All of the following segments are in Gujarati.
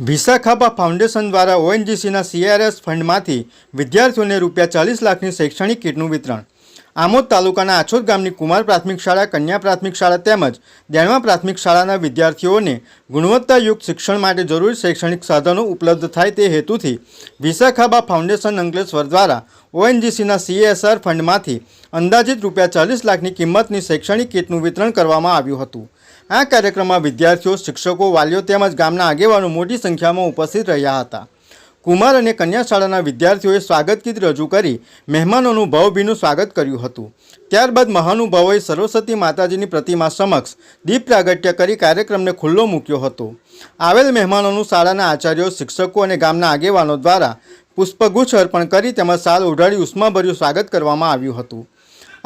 વિશાખાબા ફાઉન્ડેશન દ્વારા ઓએનજીસીના સીઆરએસ ફંડમાંથી વિદ્યાર્થીઓને ₹40 લાખની શૈક્ષણિક કીટનું વિતરણ। આમોદ તાલુકાના આછોદ ગામની કુમાર પ્રાથમિક શાળા, કન્યા પ્રાથમિક શાળા તેમજ દેણવા પ્રાથમિક શાળાના વિદ્યાર્થીઓને ગુણવત્તાયુક્ત શિક્ષણ માટે જરૂરી શૈક્ષણિક સાધનો ઉપલબ્ધ થાય તે હેતુથી વિશાખાબા ફાઉન્ડેશન અંકલેશ્વર દ્વારા ઓએનજીસીના સીએસઆર ફંડમાંથી અંદાજિત ₹40 લાખની કિંમતની શૈક્ષણિક કીટનું વિતરણ કરવામાં આવ્યું હતું। આ કાર્યક્રમમાં વિદ્યાર્થીઓ, શિક્ષકો, વાલીઓ તેમજ ગામના આગેવાનો મોટી સંખ્યામાં ઉપસ્થિત રહ્યા હતા। કુમાર અને કન્યા શાળાના વિદ્યાર્થીઓએ સ્વાગત ગીત રજૂ કરી મહેમાનોનું ભાવભીનું સ્વાગત કર્યું હતું। ત્યારબાદ મહાનુભાવોએ સરસ્વતી માતાજીની પ્રતિમા સમક્ષ દીપ પ્રાગટ્ય કરી કાર્યક્રમને ખુલ્લો મૂક્યો હતો। આવેલ મહેમાનોનું શાળાના આચાર્યો, શિક્ષકો અને ગામના આગેવાનો દ્વારા પુષ્પગુચ્છ અર્પણ કરી તેમજ શાલ ઓઢાડી ઉષ્માભર્યું સ્વાગત કરવામાં આવ્યું હતું।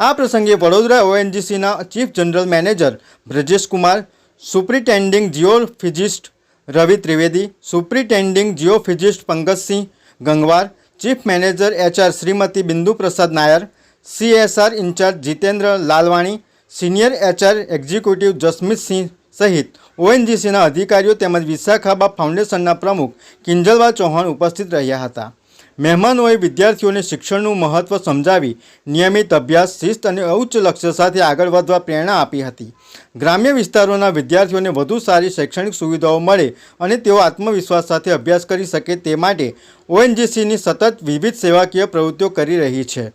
આ પ્રસંગે વડોદરા ઓએનજીસીના chief general manager Brajesh Kumar, superintending geophysicist Ravi Trivedi, superintending geophysicist Pankajsinh Gangwar, chief manager HR Shrimati Bindu Prasad Nair, CSR incharge Jitendra Lalwani, senior HR executive Jasmeetsinh સહિત ઓએનજીસીના અધિકારીઓ તેમજ વિશાખાબા ફાઉન્ડેશનના પ્રમુખ કિંજલવા ચૌહાણ ઉપસ્થિત રહ્યા હતા। મહેમાનોએ વિદ્યાર્થીઓને શિક્ષણનું મહત્ત્વ સમજાવી નિયમિત અભ્યાસ, શિસ્ત અને ઉચ્ચ લક્ષ્ય સાથે આગળ વધવા પ્રેરણા આપી હતી। ગ્રામ્ય વિસ્તારોના વિદ્યાર્થીઓને વધુ સારી શૈક્ષણિક સુવિધાઓ મળે અને તેઓ આત્મવિશ્વાસ સાથે અભ્યાસ કરી શકે તે માટે ઓએનજીસીની સતત વિવિધ સેવાકીય પ્રવૃત્તિઓ કરી રહી છે।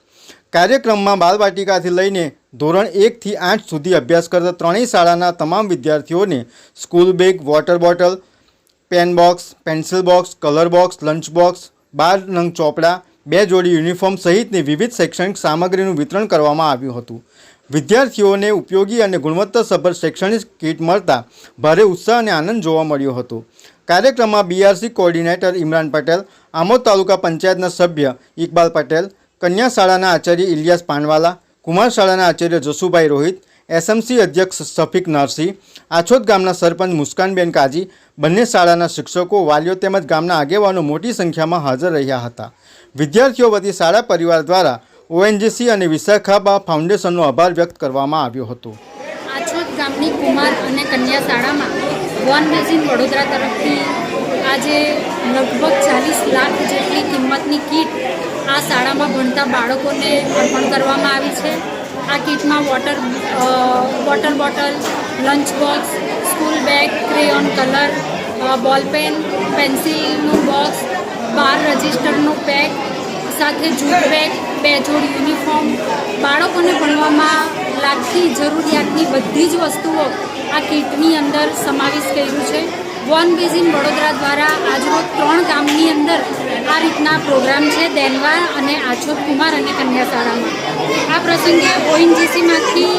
કાર્યક્રમમાં બાલવાટિકાથી લઈને ધોરણ 1 થી 8 સુધી અભ્યાસ કરતા ત્રણેય શાળાના તમામ વિદ્યાર્થીઓને school bag, water bottle, pen box, pencil box, colour box, lunch box, 12 નંગ ચોપડા, 2 જોડી યુનિફોર્મ સહિતની વિવિધ શૈક્ષણિક સામગ્રીનું વિતરણ કરવામાં આવ્યું હતું। વિદ્યાર્થીઓને ઉપયોગી અને ગુણવત્તાસભર શૈક્ષણિક કીટ મળતા ભારે ઉત્સાહ અને આનંદ જોવા મળ્યો હતો। કાર્યક્રમમાં બીઆરસી કોઓર્ડિનેટર ઇમરાન પટેલ, આમોદ તાલુકા પંચાયતના સભ્ય ઇકબાલ પટેલ, કન્યા શાળાના આચાર્ય ઇલિયાસ પાનવાલા, કુમાર શાળાના આચાર્ય જસુભાઈ રોહિત, એસએમસી અધ્યક્ષ શફીક નરસી, આછોદ ગામના સરપંચ મુસ્કાનબેન કાજી, બંને શાળાના શિક્ષકો, વાલીઓ તેમજ ગામના આગેવાનો મોટી સંખ્યામાં હાજર રહ્યા હતા। વિદ્યાર્થીઓ વતી શાળા પરિવાર દ્વારા ઓએનજીસી અને વિશાખાબા ફાઉન્ડેશનનો આભાર વ્યક્ત કરવામાં આવ્યો હતો। આછોદ ગામની કુમાર અને કન્યા શાળામાં વન મેઝિન વડોદરા તરફથી આજે લગભગ 40 લાખ જેટલી કિંમતની કીટ આ શાળામાં ભણતા બાળકોને અર્પણ કરવામાં આવી છે। આ કીટમાં water bottle, lunch box, school bag, crayon, colour, ballpen, પેન્સિલનું બોક્સ, 12 રજિસ્ટરનું પેક સાથે જૂથ બેગ, 2 જોડી યુનિફોર્મ, બાળકોને ભણવામાં લાગતી જરૂરિયાતની બધી જ વસ્તુઓ આ કીટની અંદર સમાવેશ કર્યું છે। વન બેઝિન વડોદરા દ્વારા આજરોજ 3 ગામની અંદર આ રીતના પ્રોગ્રામ છે, દેનવા અને આછોદ કુમાર અને કન્યા શાળામાં। આ પ્રસંગે ઓએનજીસીમાંથી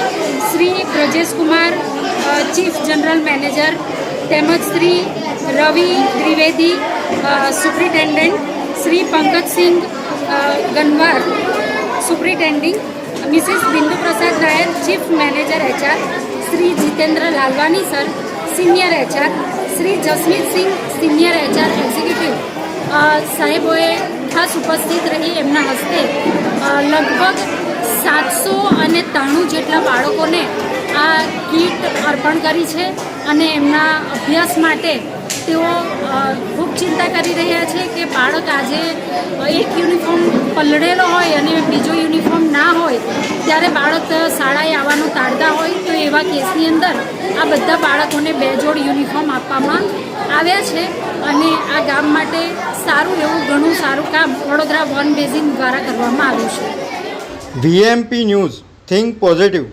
Shri Brajesh Kumar, chief general manager, તેમજ Shri Ravi Trivedi, superintendent, Shri Pankajsinh Gangwar, superintending, Mrs Bindu Prasad Nair, chief manager HR, Shri Jitendra Lalwani sir, senior HR, Shri Jasmeetsinh, senior HR executive સાહેબોએ ખાસ ઉપસ્થિત રહી એમના હસ્તે લગભગ 793 જેટલા બાળકોને આ કીટ અર્પણ કરી છે અને એમના અભ્યાસ માટે તેઓ ખૂબ ચિંતા કરી રહ્યા છે કે બાળક આજે એક યુનિફોર્મ પલળેલો હોય અને બીજો યુનિફોર્મ ના હોય ત્યારે બાળક શાળાએ આવવાનું ટાળતા હોય, તો એવા કેસની અંદર આ બધા બાળકોને 2 જોડ યુનિફોર્મ આપવામાં આવ્યા છે અને આ ગામ માટે સારું એવું ઘણું સારું કામ વડોદરા વન બેઝિન દ્વારા કરવામાં આવ્યું છે। VMP news, think positive.